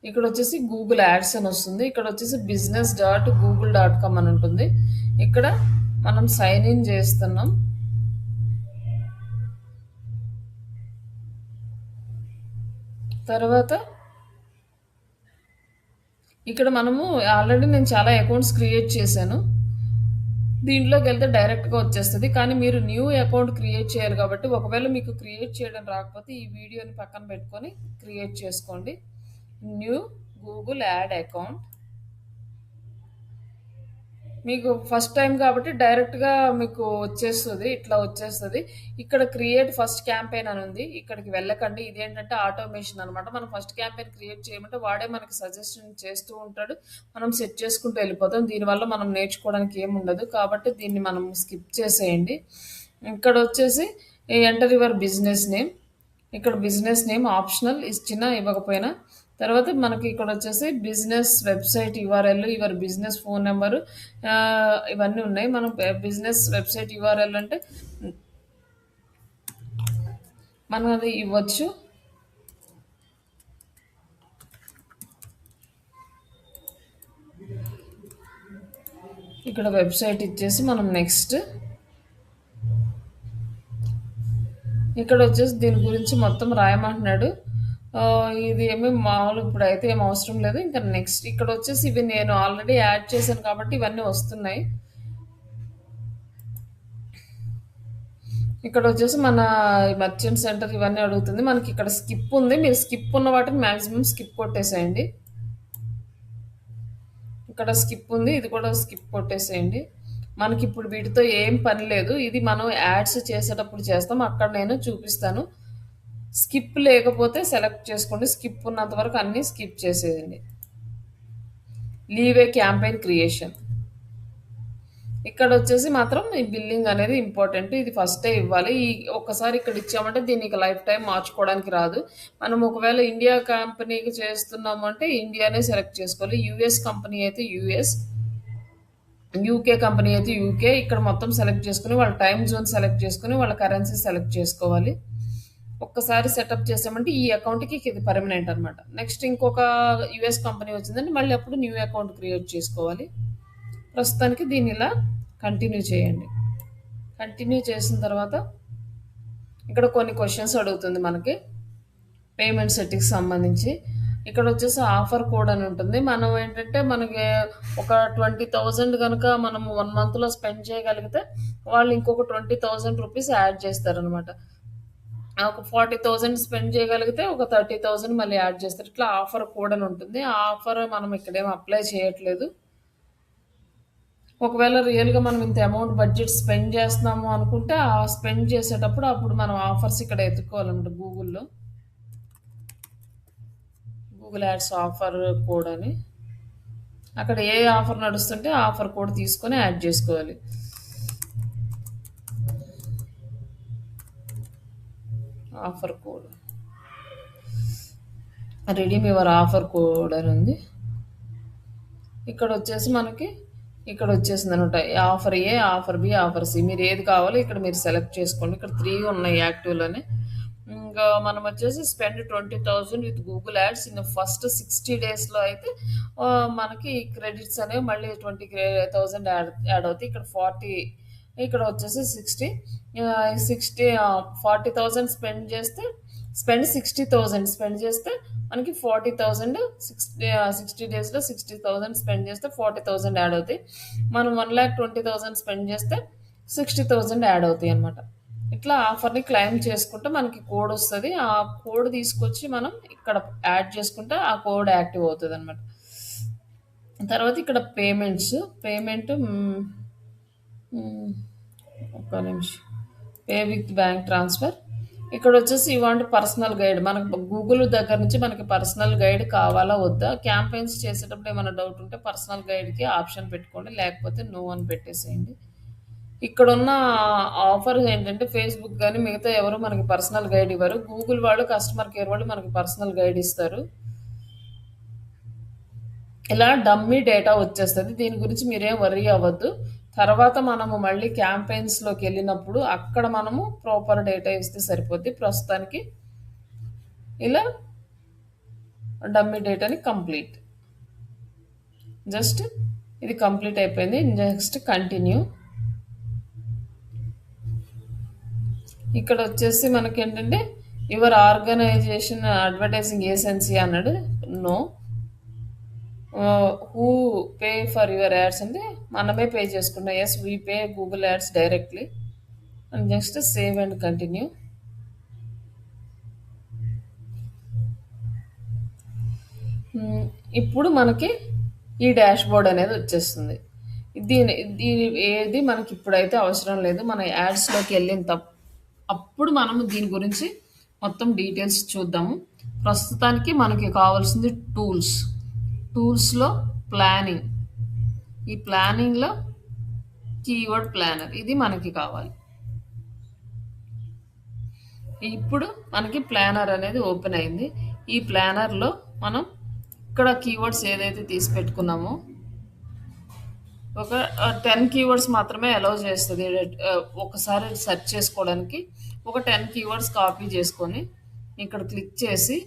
A: ఇక్కడ వచ్చేసి గూగుల్ యాడ్స్ అని వస్తుంది. ఇక్కడ వచ్చేసి business.google.com అని ఉంటుంది. ఇక్కడ మనం సైన్ ఇన్ చేస్తున్నాం. తర్వాత ఇక్కడ మనము ఆల్రెడీ నేను చాలా అకౌంట్స్ క్రియేట్ చేశాను. దీంట్లోకి వెళ్తే డైరెక్ట్గా వచ్చేస్తుంది. కానీ మీరు న్యూ అకౌంట్ క్రియేట్ చేయాలి కాబట్టి ఒకవేళ మీకు క్రియేట్ చేయడం రాకపోతే ఈ వీడియోని పక్కన పెట్టుకొని క్రియేట్ చేసుకోండి. New Google add account. మీకు ఫస్ట్ టైం కాబట్టి డైరెక్ట్గా మీకు వచ్చేస్తుంది. ఇట్లా వచ్చేస్తుంది. ఇక్కడ క్రియేట్ ఫస్ట్ క్యాంపెయిన్ అని ఉంది. ఇక్కడికి వెళ్ళకండి. ఇదేంటంటే ఆటోమేషన్ అనమాట. మనం ఫస్ట్ క్యాంపెయిన్ క్రియేట్ చేయమంటే వాడే మనకి సజెషన్ చేస్తూ ఉంటాడు. మనం సెట్ చేసుకుంటూ వెళ్ళిపోతాం. దీనివల్ల మనం నేర్చుకోవడానికి ఏముండదు. కాబట్టి దీన్ని మనం స్కిప్ చేసేయండి. ఇక్కడ వచ్చేసి ఎంటర్ యువర్ బిజినెస్ నేమ్. ఇక్కడ బిజినెస్ నేమ్ ఆప్షనల్ ఇచ్చినా ఇవ్వకపోయినా. తర్వాత మనకి ఇక్కడ వచ్చేసి business website URL, your business phone number ఇవన్నీ ఉన్నాయి. మనం బిజినెస్ వెబ్సైట్ యూఆర్ఎల్ అంటే మనం అది ఇవ్వచ్చు. ఇక్కడ వెబ్సైట్ ఇచ్చేసి మనం నెక్స్ట్ ఇక్కడ వచ్చేసి దీని గురించి మొత్తం రాయమంటున్నాడు. ఇది ఏమి మామూలు ఇప్పుడైతే ఏం అవసరం లేదు. ఇంకా నెక్స్ట్ ఇక్కడ వచ్చేసి ఇవి నేను ఆల్రెడీ యాడ్ చేశాను కాబట్టి ఇవన్నీ వస్తున్నాయి. ఇక్కడ వచ్చేసి మన మర్చెంట్ సెంటర్ ఇవన్నీ అడుగుతుంది. మనకి ఇక్కడ స్కిప్ ఉంది. మీరు స్కిప్ ఉన్న వాటిని మాక్సిమం స్కిప్ కొట్టేసేయండి. ఇక్కడ స్కిప్ ఉంది. ఇది కూడా స్కిప్ కొట్టేసేయండి. మనకి ఇప్పుడు వీటితో ఏం పని లేదు. ఇది మనం యాడ్స్ చేసేటప్పుడు చేస్తాం. అక్కడ నేను చూపిస్తాను. స్కిప్ లేకపోతే సెలెక్ట్ చేసుకోండి. స్కిప్ ఉన్నంత వరకు అన్నీ స్కిప్ చేసేయండి. Leave a campaign creation. ఇక్కడ వచ్చేసి మాత్రం ఈ బిల్లింగ్ అనేది ఇంపార్టెంట్. ఇది ఫస్టే ఇవ్వాలి. ఒక్కసారి ఇక్కడ ఇచ్చామంటే దీనికి లైఫ్ టైం మార్చుకోవడానికి రాదు. మనం ఒకవేళ ఇండియా కంపెనీకి చేస్తున్నాము అంటే ఇండియానే సెలెక్ట్ చేసుకోవాలి. యూఎస్ కంపెనీ అయితే యూఎస్, యూకే కంపెనీ అయితే యూకే. ఇక్కడ మొత్తం సెలెక్ట్ చేసుకుని వాళ్ళ టైం జోన్ సెలెక్ట్ చేసుకుని వాళ్ళ కరెన్సీ సెలెక్ట్ చేసుకోవాలి. ఒక్కసారి సెటప్ చేసామంటే ఈ అకౌంట్కి ఇది పర్మనెంట్ అనమాట. నెక్స్ట్ ఇంకొక యూఎస్ కంపెనీ వచ్చిందంటే మళ్ళీ అప్పుడు న్యూ అకౌంట్ క్రియేట్ చేసుకోవాలి. ప్రస్తుతానికి దీన్ని ఇలా కంటిన్యూ చేయండి. కంటిన్యూ చేసిన తర్వాత ఇక్కడ కొన్ని క్వశ్చన్స్ అడుగుతుంది మనకి పేమెంట్ సెట్టింగ్స్ సంబంధించి. ఇక్కడ వచ్చేసి ఆఫర్ కోడ్ అని ఉంటుంది. మనం ఏంటంటే మనకి ఒక 20,000 కనుక మనం 1 మంత్లో స్పెండ్ చేయగలిగితే వాళ్ళు ఇంకొక 20,000 రూపీస్ యాడ్ చేస్తారనమాట. ఒక 40,000 స్పెండ్ చేయగలిగితే ఒక 30,000 మళ్ళీ యాడ్ చేస్తారు. ఇట్లా ఆఫర్ కోడ్ అని ఉంటుంది. ఆ ఆఫర్ మనం ఇక్కడేం అప్లై చేయట్లేదు. ఒకవేళ రియల్గా మనం ఇంత అమౌంట్ బడ్జెట్ స్పెండ్ చేస్తున్నాము అనుకుంటే ఆ స్పెండ్ చేసేటప్పుడు అప్పుడు మనం ఆఫర్స్ ఇక్కడ ఎత్తుకోవాలన్నమాట. గూగుల్ యాడ్స్ ఆఫర్ కోడ్ అని అక్కడ ఏ ఆఫర్ నడుస్తుంటే ఆఫర్ కోడ్ తీసుకొని యాడ్ చేసుకోవాలి. Offer code redeem your offer code అని ఉంది. ఇక్కడ వచ్చేసి మనకి ఇక్కడ వచ్చేసింది అనమాట. ఆఫర్ ఏ, ఆఫర్ బి, ఆఫర్ సి. మీరు ఏది కావాలో ఇక్కడ మీరు సెలెక్ట్ చేసుకోండి. ఇక్కడ 3 ఉన్నాయి యాక్టివ్లోనే. ఇంకా మనం వచ్చేసి spend 20,000 with Google ads in first 60 డేస్లో అయితే మనకి క్రెడిట్స్ అనేవి మళ్ళీ 20,000 యాడ్ అవుతాయి. ఇక్కడ 40, ఇక్కడ వచ్చేసి 60 40,000 స్పెండ్ 60,000 స్పెండ్ చేస్తే మనకి 40,000 60 డేస్లో 60,000 స్పెండ్ చేస్తే 40,000 యాడ్ అవుతాయి. మనం 1,20,000 స్పెండ్ చేస్తే 60,000 యాడ్ అవుతాయి అనమాట. ఇట్లా ఆఫర్ని క్లెయిమ్ చేసుకుంటే మనకి కోడ్ వస్తుంది. ఆ కోడ్ తీసుకొచ్చి మనం ఇక్కడ యాడ్ చేసుకుంటే ఆ కోడ్ యాక్టివ్ అవుతుంది అనమాట. తర్వాత ఇక్కడ పేమెంట్ ఒక్క నిమిషం. Pay with bank transfer. ఇక్కడ వచ్చేసి ఇవాంటి పర్సనల్ గైడ్. మనకు గూగుల్ దగ్గర నుంచి మనకి పర్సనల్ గైడ్ కావాలా వద్దా, క్యాంపెయిన్స్ చేసేటప్పుడు ఏమైనా డౌట్ ఉంటే పర్సనల్ గైడ్కి ఆప్షన్ పెట్టుకోండి, లేకపోతే నో అని పెట్టేసేయండి. ఇక్కడ ఉన్న ఆఫర్ ఏంటంటే ఫేస్బుక్ కానీ మిగతా ఎవరు మనకి పర్సనల్ గైడ్ ఇవ్వరు. గూగుల్ వాళ్ళు కస్టమర్ కేర్ వాళ్ళు మనకి పర్సనల్ గైడ్ ఇస్తారు. ఇలా డమ్మీ డేటా వచ్చేస్తుంది. దీని గురించి మీరేం వర్రీ అవ్వద్దు. తర్వాత మనము మళ్ళీ క్యాంపెయిన్స్లోకి వెళ్ళినప్పుడు అక్కడ మనము ప్రాపర్ డేటా ఇస్తే సరిపోద్ది. ప్రస్తుతానికి ఇలా డమ్మీ డేటాని కంప్లీట్. జస్ట్ ఇది కంప్లీట్ అయిపోయింది. Next continue. ఇక్కడ వచ్చేసి మనకి ఏంటంటే యువర్ ఆర్గనైజేషన్ అడ్వర్టైజింగ్ ఏజెన్సీ అన్నాడు. No. Who pay for your ads అంటే మనమే పే చేసుకుంటాం. Yes, we pay Google ads directly. And next save and continue. ఇప్పుడు మనకి ఈ డాష్ బోర్డ్ అనేది వచ్చేస్తుంది. దీని ఏది మనకి ఇప్పుడైతే అవసరం లేదు. మన యాడ్స్లోకి వెళ్ళిన అప్పుడు మనము దీని గురించి మొత్తం డీటెయిల్స్ చూద్దాము. ప్రస్తుతానికి మనకి కావాల్సింది టూల్స్లో ప్లానింగ్. ఈ ప్లానింగ్లో కీవర్డ్ ప్లానర్ ఇది మనకి కావాలి. ఇప్పుడు మనకి ప్లానర్ అనేది ఓపెన్ అయింది. ఈ ప్లానర్లో మనం ఇక్కడ కీవర్డ్స్ ఏదైతే తీసి పెట్టుకున్నామో ఒక 10 కీవర్డ్స్ మాత్రమే అలౌ చేస్తుంది. ఒకసారి సెర్చ్ చేసుకోవడానికి ఒక 10 కీవర్డ్స్ కాపీ చేసుకొని ఇక్కడ క్లిక్ చేసి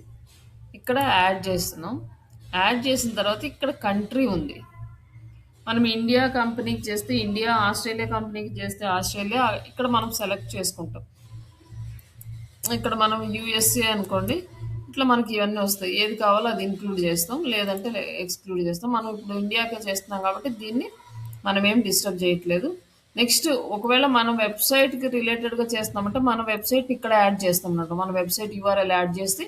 A: ఇక్కడ యాడ్ చేస్తున్నాం. యాడ్ చేసిన తర్వాత ఇక్కడ కంట్రీ ఉంది. మనం ఇండియా కంపెనీకి చేస్తే ఇండియా, ఆస్ట్రేలియా కంపెనీకి చేస్తే ఆస్ట్రేలియా. ఇక్కడ మనం సెలెక్ట్ చేసుకుంటాం. ఇక్కడ మనం యూఎస్ఏ అనుకోండి. ఇట్లా మనకి ఇవన్నీ వస్తాయి. ఏది కావాలో అది ఇంక్లూడ్ చేస్తాం, లేదంటే ఎక్స్క్లూడ్ చేస్తాం. మనం ఇప్పుడు ఇండియాకే చేస్తున్నాం కాబట్టి దీన్ని మనం ఏం డిస్టర్బ్ చేయట్లేదు. నెక్స్ట్ ఒకవేళ మనం వెబ్సైట్కి రిలేటెడ్గా చేస్తున్నామంటే మన వెబ్సైట్ ఇక్కడ యాడ్ చేస్తాం అన్నట్టు. మన వెబ్సైట్ యూఆర్ఎల్ యాడ్ చేసి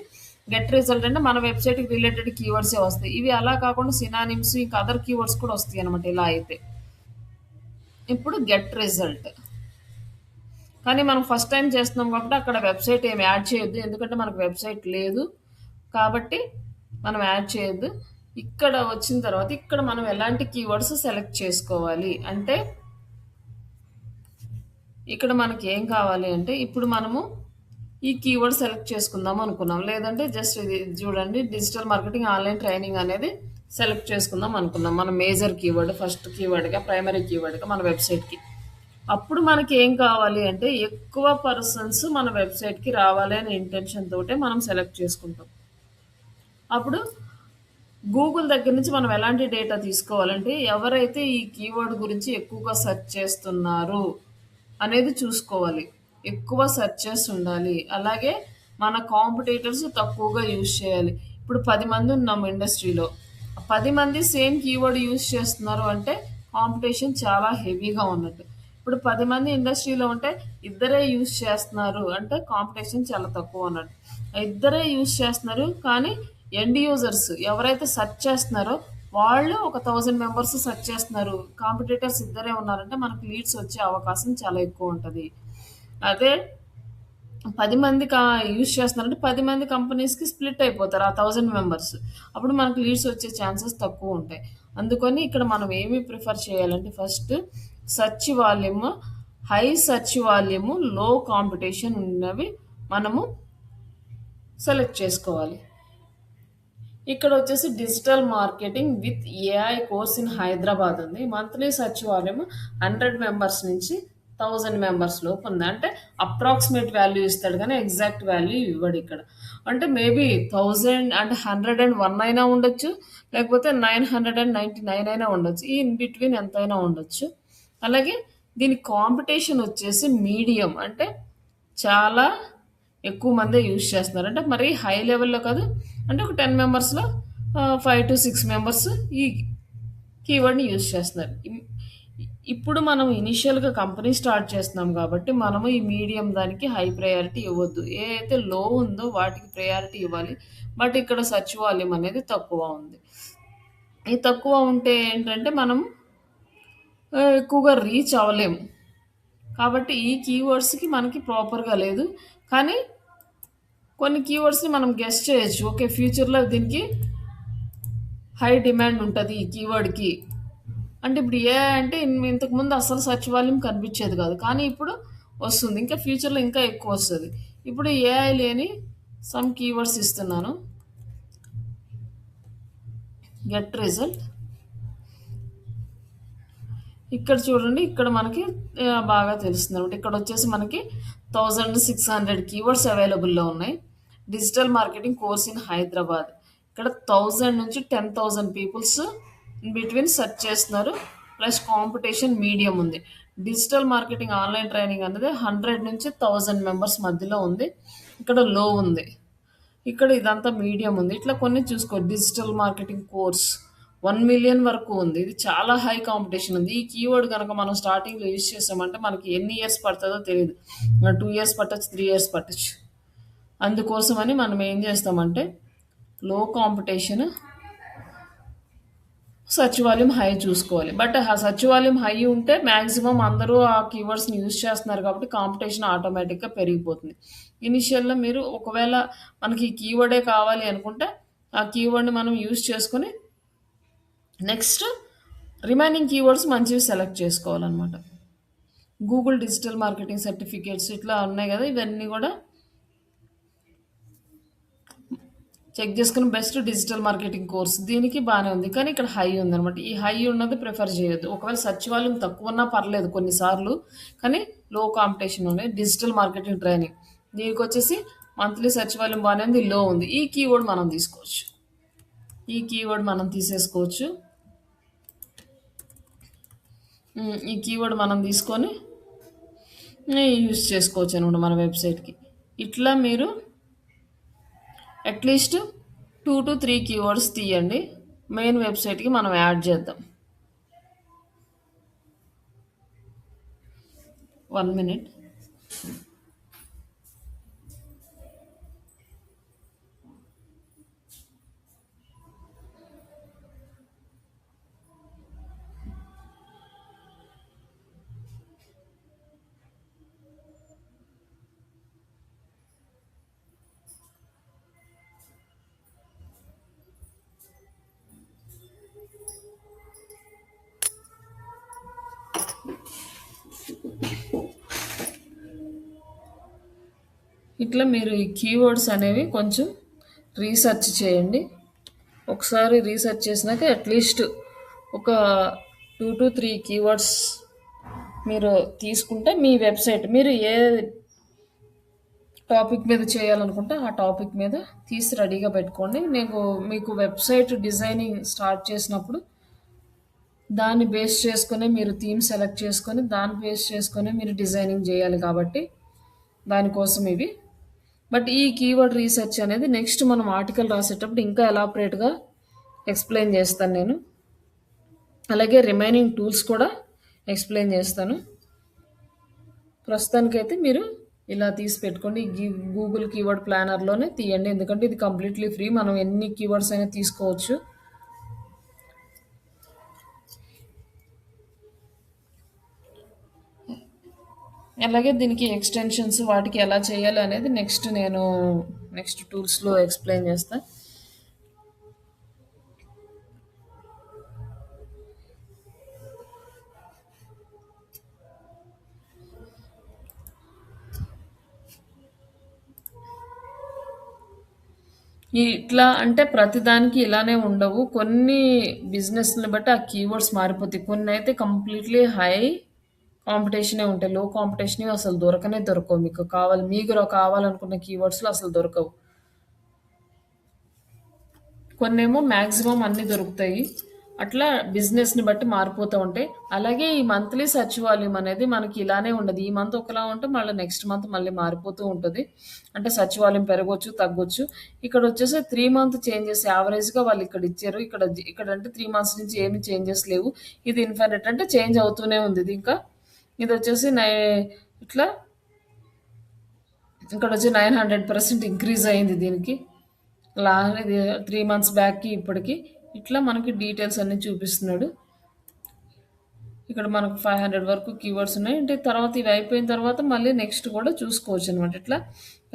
A: గెట్ రిజల్ట్ అంటే మన వెబ్సైట్కి రిలేటెడ్ కీవర్డ్సే వస్తాయి. ఇవి అలా కాకుండా సినానిమ్స్ ఇంకా అదర్ కీవర్డ్స్ కూడా వస్తాయి అనమాట ఇలా అయితే. ఇప్పుడు గెట్ రిజల్ట్ కానీ మనం ఫస్ట్ టైం చేస్తున్నాం కాబట్టి అక్కడ వెబ్సైట్ ఏమి యాడ్ చేయొద్దు, ఎందుకంటే మనకు వెబ్సైట్ లేదు కాబట్టి మనం యాడ్ చేయొద్దు. ఇక్కడ వచ్చిన తర్వాత ఇక్కడ మనం ఎలాంటి కీవర్డ్స్ సెలెక్ట్ చేసుకోవాలి అంటే ఇక్కడ మనకి ఏం కావాలి అంటే ఇప్పుడు మనము ఈ కీవర్డ్ సెలెక్ట్ చేసుకుందాం అనుకున్నాం, లేదంటే జస్ట్ ఇది చూడండి డిజిటల్ మార్కెటింగ్ ఆన్లైన్ ట్రైనింగ్ అనేది సెలెక్ట్ చేసుకుందాం అనుకున్నాం. మన మేజర్ కీవర్డ్ ఫస్ట్ కీవర్డ్గా ప్రైమరీ కీవర్డ్గా మన వెబ్సైట్కి. అప్పుడు మనకి ఏం కావాలి అంటే ఎక్కువ పర్సన్స్ మన వెబ్సైట్కి రావాలి అనే ఇంటెన్షన్ తోటే మనం సెలెక్ట్ చేసుకుంటాం. అప్పుడు గూగుల్ దగ్గర నుంచి మనం ఎలాంటి డేటా తీసుకోవాలంటే ఎవరైతే ఈ కీవర్డ్ గురించి ఎక్కువగా సెర్చ్ చేస్తున్నారు అనేది చూసుకోవాలి. ఎక్కువ సెర్చెస్ ఉండాలి, అలాగే మన కాంపిటేటర్స్ తక్కువగా యూజ్ చేయాలి. ఇప్పుడు 10 మంది ఉన్నాం ఇండస్ట్రీలో, 10 మంది సేమ్ కీవర్డ్ యూజ్ చేస్తున్నారు అంటే కాంపిటీషన్ చాలా హెవీగా ఉన్నట్టు. ఇప్పుడు 10 మంది ఇండస్ట్రీలో ఉంటే ఇద్దరే యూజ్ చేస్తున్నారు అంటే కాంపిటీషన్ చాలా తక్కువ ఉన్నట్టు. ఇద్దరే యూజ్ చేస్తున్నారు కానీ ఎండ్ యూజర్స్ ఎవరైతే సెర్చ్ చేస్తున్నారో వాళ్ళు ఒక 1000 మెంబర్స్ సెర్చ్ చేస్తున్నారు, కాంపిటేటర్స్ ఇద్దరే ఉన్నారంటే మనకు లీడ్స్ వచ్చే అవకాశం చాలా ఎక్కువ ఉంటుంది. అదే 10 మంది యూజ్ చేస్తున్నారంటే 10 మంది కంపెనీస్కి స్ప్లిట్ అయిపోతారు ఆ 1000 మెంబర్స్, అప్పుడు మనకు లీడ్స్ వచ్చే ఛాన్సెస్ తక్కువ ఉంటాయి. అందుకని ఇక్కడ మనం ఏమి ప్రిఫర్ చేయాలంటే first search volume, high search volume, low competition ఉన్నవి మనము సెలెక్ట్ చేసుకోవాలి. ఇక్కడ వచ్చేసి digital marketing with AI course in Hyderabad ఉంది. మంత్లీ సెర్చ్ వాల్యూమ్ 100 మెంబర్స్ నుంచి 1000 మెంబర్స్ లోపు ఉంది. అంటే అప్రాక్సిమేట్ వాల్యూ ఇస్తాడు కానీ ఎగ్జాక్ట్ వాల్యూ ఇవ్వడు ఇక్కడ. అంటే మేబీ 1000 అంటే 101 అయినా ఉండొచ్చు, లేకపోతే 999 అయినా ఉండొచ్చు, ఈ ఇన్ బిట్వీన్ ఎంతైనా ఉండొచ్చు. అలాగే దీని కాంపిటీషన్ వచ్చేసి మీడియం, అంటే చాలా ఎక్కువ మందే యూజ్ చేస్తున్నారు. అంటే మరీ హై లెవెల్లో కాదు, అంటే ఒక 10 మెంబర్స్లో 5 to 6 మెంబర్స్ ఈ కీవర్డ్ని యూజ్ చేస్తున్నారు. ఇప్పుడు మనం ఇనిషియల్గా కంపెనీ స్టార్ట్ చేస్తున్నాం కాబట్టి మనము ఈ మీడియం దానికి హై ప్రయారిటీ ఇవ్వద్దు. ఏ అయితే లో ఉందో వాటికి ప్రయారిటీ ఇవ్వాలి. బట్ ఇక్కడ సర్చ్ వాల్యూమ్ అనేది తక్కువ ఉంది. ఈ తక్కువ ఉంటే ఏంటంటే మనం ఎక్కువగా రీచ్ అవ్వలేము. కాబట్టి ఈ కీవర్డ్స్కి మనకి ప్రాపర్గా లేదు. కానీ కొన్ని కీవర్డ్స్ని మనం గెస్ చేయొచ్చు, ఓకే ఫ్యూచర్లో దీనికి హై డిమాండ్ ఉంటుంది ఈ కీవర్డ్కి. అంటే ఇప్పుడు ఏ అంటే ఇంతకుముందు అసలు సర్చ్ వాల్యూమ్ కనిపించేది కాదు, కానీ ఇప్పుడు వస్తుంది, ఇంకా ఫ్యూచర్లో ఇంకా ఎక్కువ వస్తుంది. ఇప్పుడు ఏఐ లేని సమ్ కీవర్డ్స్ ఇస్తున్నాను. గెట్ రిజల్ట్ ఇక్కడ చూడండి, ఇక్కడ మనకి బాగా తెలుస్తుంది అనమాట. ఇక్కడ వచ్చేసి మనకి 1600 కీవర్డ్స్ అవైలబుల్లో ఉన్నాయి. Digital marketing course in Hyderabad, ఇక్కడ 1000 నుంచి 10,000 పీపుల్స్ ఇన్ బిట్వీన్ సెర్చ్ చేస్తున్నారు. ప్లస్ కాంపిటీషన్ మీడియం ఉంది. డిజిటల్ మార్కెటింగ్ ఆన్లైన్ ట్రైనింగ్ అనేది 100 నుంచి 1000 మెంబర్స్ మధ్యలో ఉంది. ఇక్కడ లో ఉంది, ఇక్కడ ఇదంతా మీడియం ఉంది. ఇట్లా కొన్ని చూసుకో. డిజిటల్ మార్కెటింగ్ కోర్స్ 1 మిలియన్ వరకు ఉంది. ఇది చాలా హై కాంపిటీషన్ ఉంది. ఈ కీవర్డ్ కనుక మనం స్టార్టింగ్లో యూజ్ చేసామంటే మనకి ఎన్ని ఇయర్స్ పడుతుందో తెలియదు, 2 ఇయర్స్ పట్టచ్చు, 3 ఇయర్స్ పట్టచ్చు. అందుకోసమని మనం ఏం చేస్తామంటే లో కాంపిటీషన్, సర్చ్ వాల్యూమ్ హై చూసుకోవాలి. బట్ ఆ సర్చ్ వాల్యూమ్ హై ఉంటే మ్యాక్సిమం అందరూ ఆ కీవర్డ్స్ని యూజ్ చేస్తున్నారు కాబట్టి కాంపిటీషన్ ఆటోమేటిక్గా పెరిగిపోతుంది. ఇనిషియల్లో మీరు ఒకవేళ మనకి ఈ కీవర్డే కావాలి అనుకుంటే ఆ కీవర్డ్ని మనం యూజ్ చేసుకొని నెక్స్ట్ రిమైనింగ్ కీవర్డ్స్ మంచివి సెలెక్ట్ చేసుకోవాలన్నమాట. గూగుల్ డిజిటల్ మార్కెటింగ్ సర్టిఫికేట్స్ ఇట్లా ఉన్నాయి కదా, ఇవన్నీ కూడా చెక్ చేసుకుని బెస్ట్ డిజిటల్ మార్కెటింగ్ కోర్స్ దీనికి బాగానే ఉంది, కానీ ఇక్కడ హై ఉందన్నమాట. ఈ హై ఉన్నది ప్రిఫర్ చేయొద్దు. ఒకవేళ సర్చ్ వాల్యూమ్ తక్కువ ఉన్నా పర్లేదు కొన్నిసార్లు, కానీ లో కాంపిటీషన్ ఉన్నాయి. డిజిటల్ మార్కెటింగ్ ట్రైనింగ్ దీనికి వచ్చేసి మంత్లీ సర్చ్ వాల్యూమ్ బాగానే ఉంది, లో ఉంది. ఈ కీవర్డ్ మనం తీసుకోవచ్చు, ఈ కీవర్డ్ మనం తీసేసుకోవచ్చు. ఈ కీవర్డ్ మనం తీసుకొని యూజ్ చేసుకోవచ్చు అనమాట మన వెబ్సైట్కి. ఇట్లా మీరు అట్లీస్ట్ 2 to 3 కీవర్డ్స్ తీయండి, మెయిన్ వెబ్సైట్కి మనం యాడ్ చేద్దాం. 1 minute. ఇట్లా మీరు ఈ కీవర్డ్స్ అనేవి కొంచెం రీసెర్చ్ చేయండి. ఒకసారి రీసెర్చ్ చేసినాక అట్లీస్ట్ ఒక 2 to 3 కీవర్డ్స్ మీరు తీసుకుంటే మీ వెబ్సైట్ మీరు ఏ టాపిక్ మీద చేయాలనుకుంటే ఆ టాపిక్ మీద తీసి రెడీగా పెట్టుకోండి. నేను మీకు వెబ్సైట్ డిజైనింగ్ స్టార్ట్ చేసినప్పుడు దాన్ని బేస్ చేసుకొని మీరు థీమ్ సెలెక్ట్ చేసుకొని దాన్ని బేస్ చేసుకొని మీరు డిజైనింగ్ చేయాలి కాబట్టి దానికోసం ఇవి. బట్ ఈ కీవర్డ్ రీసెర్చ్ అనేది నెక్స్ట్ మనం ఆర్టికల్ రాసేటప్పుడు ఇంకా ఎలాబరేట్గా ఎక్స్ప్లెయిన్ చేస్తాను నేను. అలాగే రిమైనింగ్ టూల్స్ కూడా ఎక్స్ప్లెయిన్ చేస్తాను. ప్రస్తుతానికైతే మీరు ఇలా తీసి పెట్టుకోండి. గూగుల్ కీవర్డ్ ప్లానర్లోనే తీయండి, ఎందుకంటే ఇది కంప్లీట్లీ ఫ్రీ. మనం ఎన్ని కీవర్డ్స్ అయినా తీసుకోవచ్చు. అలాగే దీనికి ఎక్స్టెన్షన్స్ వాటికి ఎలా చేయాలి అనేది నెక్స్ట్ టూల్స్లో ఎక్స్ప్లెయిన్ చేస్తాను. ఇట్లా అంటే ప్రతిదానికి ఇలానే ఉండవు. కొన్ని బిజినెస్ని బట్టి ఆ కీవర్డ్స్ మారిపోతాయి. కొన్ని అయితే కంప్లీట్లీ హై కాంపిటీషనే ఉంటాయి. లో కాంపిటీషన్ అసలు దొరకవు. మీకు కావాలనుకున్న కీవర్డ్స్లో అసలు దొరకవు. కొన్నేమో మ్యాక్సిమం అన్నీ దొరుకుతాయి. అట్లా బిజినెస్ని బట్టి మారిపోతూ ఉంటాయి. అలాగే ఈ మంత్లీ సర్చ్ వాల్యూమ్ అనేది మనకి ఇలానే ఉండదు. ఈ మంత్ ఒకలా ఉంటే మళ్ళీ నెక్స్ట్ మంత్ మళ్ళీ మారిపోతూ ఉంటుంది. అంటే సర్చ్ వాల్యూమ్ పెరగొచ్చు, తగ్గొచ్చు. ఇక్కడ వచ్చేసి 3 month చేంజెస్ యావరేజ్గా వాళ్ళు ఇక్కడ ఇచ్చారు. ఇక్కడ అంటే 3 months నుంచి ఏమి చేంజెస్ లేవు. ఇది ఇన్ఫినిట్ అంటే చేంజ్ అవుతూనే ఉంది. ఇది వచ్చేసి ఇట్లా ఇక్కడ వచ్చి 900% ఇంక్రీజ్ అయింది దీనికి. ఇది 3 months బ్యాక్కి ఇప్పటికి ఇట్లా మనకి డీటెయిల్స్ అన్నీ చూపిస్తున్నాడు. ఇక్కడ మనకు 500 వరకు కీవర్డ్స్ ఉన్నాయి. అంటే తర్వాత ఇవి అయిపోయిన తర్వాత మళ్ళీ నెక్స్ట్ కూడా చూసుకోవచ్చు అనమాట. ఇట్లా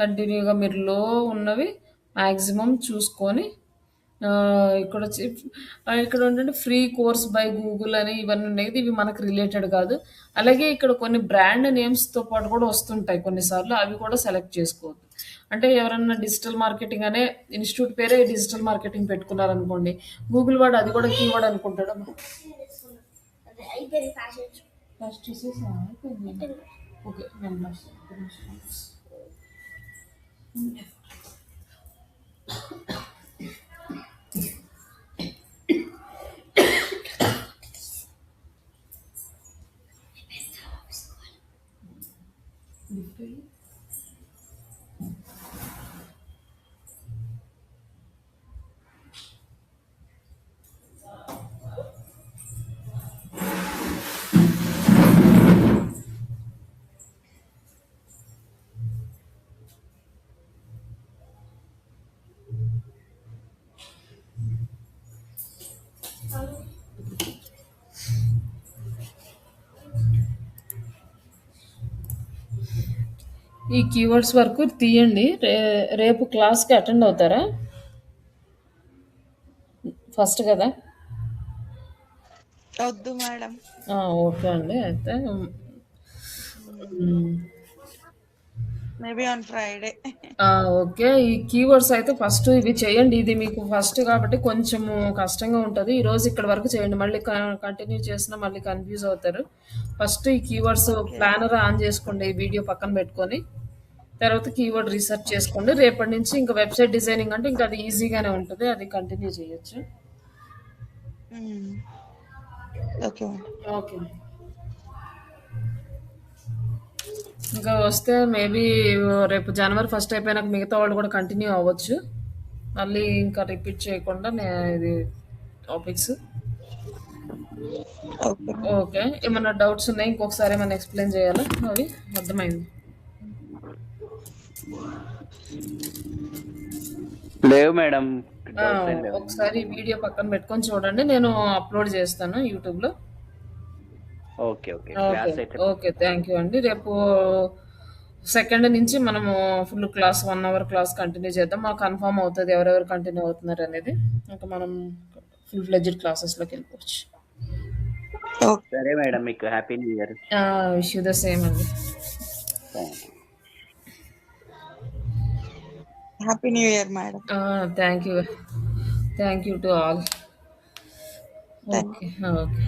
A: కంటిన్యూగా మీరు లో ఉన్నవి మ్యాక్సిమం చూసుకొని ఇక్కడ ఏంటంటే ఫ్రీ కోర్స్ బై గూగుల్ అని ఇవన్నీ ఉన్నాయి. ఇవి మనకు రిలేటెడ్ కాదు. అలాగే ఇక్కడ కొన్ని బ్రాండ్ నేమ్స్తో పాటు కూడా వస్తుంటాయి కొన్నిసార్లు. అవి కూడా సెలెక్ట్ చేసుకోవద్దు. అంటే ఎవరన్నా డిజిటల్ మార్కెటింగ్ అనే ఇన్స్టిట్యూట్ పేరే డిజిటల్ మార్కెటింగ్ పెట్టుకున్నారనుకోండి, గూగుల్ వాడు అది కూడా కీవర్డ్ అనుకుంటాడు. ఓకే, ఈ కీవర్డ్స్ వరకు తీయండి. రేపు క్లాస్కి అటెండ్ అవుతారా? ఫస్ట్ కదా?
C: వద్దు మేడం.
A: ఓకే అండి. అయితే
C: మేబీ ఆన్ ఫ్రైడే.
A: ఓకే. ఈ కీవర్డ్స్ అయితే ఫస్ట్ ఇవి చేయండి. ఇది మీకు ఫస్ట్ కాబట్టి కొంచెము కష్టంగా ఉంటుంది. ఈరోజు ఇక్కడ వరకు చేయండి. మళ్ళీ కంటిన్యూ చేసినా మళ్ళీ కన్ఫ్యూజ్ అవుతారు. ఫస్ట్ ఈ కీవర్డ్స్ ప్లానర్ ఆన్ చేసుకోండి, ఈ వీడియో పక్కన పెట్టుకొని. తర్వాత కీవర్డ్ రీసెర్చ్ చేసుకోండి. రేపటి నుంచి ఇంకా వెబ్సైట్ డిజైనింగ్ అంటే ఇంకా అది ఈజీగానే ఉంటుంది. అది కంటిన్యూ చేయొచ్చు.
C: Okay
A: okay. ఇంకా వస్తే మేబీ రేపు January 1 అయిపోయినాక మిగతా వాళ్ళు కూడా కంటిన్యూ అవ్వచ్చు. మళ్ళీ ఇంకా రిపీట్ చేయకుండా ఇది టాపిక్స్
C: ఓకే.
A: ఓకే. ఏమన్నా డౌట్స్ ఉన్నాయి? ఇంకొకసారి ఏమన్నా ఎక్స్‌ప్లెయిన్ చేయాలా అవి? అర్థమైంది.
B: లేవు మేడం.
A: ఆ!
B: డౌట్స్ ఏం లేవు.
A: ఒకసారి వీడియో పక్కన పెట్టుకొని చూడండి. నేను అప్‌లోడ్ చేస్తాను యూట్యూబ్‌లో.
B: ఓకే.
A: ఓకే.
B: క్లాస్ అయితే
A: ఓకే. థ్యాంక్ యూ అండి. రేపు సెకండ్ నుంచి మనము full class 1 hour class continue చేద్దాం. మాకు కన్ఫర్మ్ అవుతది ఎవరెవరు కంటిన్యూ అవుతున్నారనేది. ఇంక మనం ఫుల్ ఫ్లెడ్జ్డ్ క్లాసెస్‌లోకెళ్ళిపోవచ్చు.
C: ఓకే.
B: సరే మేడం. మీకు happy new year.
A: Wish you the same అండి.
B: Thank you.
C: Happy new year madam.
A: Thank you. Thank you to all.
C: Thank
A: okay. Okay.